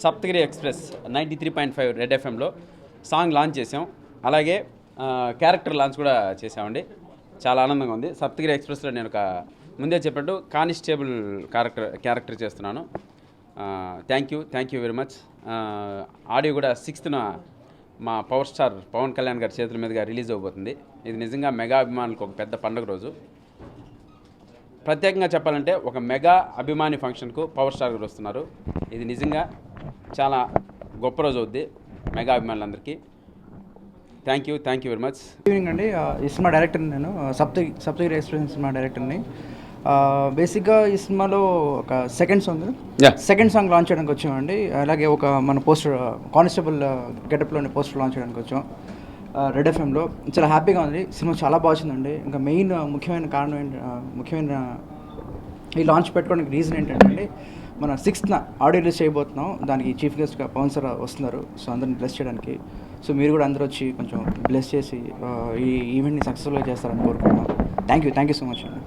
Saptagiri express 93.5 red ఎఫ్ఎంలో song launch చేసాం. అలాగే క్యారెక్టర్ లాంచ్ కూడా చేసామండి. చాలా ఆనందంగా ఉంది. సప్తగిరి ఎక్స్ప్రెస్లో నేను ఒక ముందే చెప్పినట్టు కానిస్టేబుల్ క్యారెక్టర్ చేస్తున్నాను. Thank you very much. Audio కూడా 6th మా పవర్ స్టార్ పవన్ కళ్యాణ్ గారి చేతుల మీదుగా రిలీజ్ అవబోతుంది. ఇది నిజంగా మెగా అభిమానులకు ఒక పెద్ద పండుగ రోజు. ప్రత్యేకంగా చెప్పాలంటే ఒక మెగా అభిమాని ఫంక్షన్కు పవర్ స్టార్ గారు వస్తున్నారు. ఇది నిజంగా చాలా గొప్ప రోజు అవుద్ది మెగా అభిమానులందరికీ. Thank you very much. Good evening అండి. ఈ సినిమా డైరెక్టర్ నేను సప్తగిరి ఎక్స్ప్రెస్ సినిమా డైరెక్టర్ని. బేసిక్గా ఈ సినిమాలో ఒక సెకండ్ సాంగ్ లాంచ్ చేయడానికి వచ్చామండి. అలాగే ఒక మన పోస్టర్ కానిస్టేబుల్ గెటప్లోని పోస్టర్ లాంచ్ చేయడానికి వచ్చాం రెడ్ ఎఫ్ఎంలో. చాలా హ్యాపీగా ఉంది. సినిమా చాలా బాగుందండి. ఇంకా మెయిన్ ముఖ్యమైన కారణం ముఖ్యమైన ఈ లాంచ్ పెట్టుకోవడానికి రీజన్ ఏంటంటే మన 6th ఆడియో రిలీజ్ చేయబోతున్నాం. దానికి చీఫ్ గెస్ట్గా పవన్ సార్ వస్తున్నారు. సో అందరిని బ్లెస్ చేయడానికి. సో మీరు కూడా అందరూ వచ్చి కొంచెం బ్లెస్ చేసి ఈ ఈవెంట్ని సక్సెస్ఫుల్గా చేస్తారని కోరుకుంటున్నాం. థ్యాంక్ యూ సో మచ్ అండి.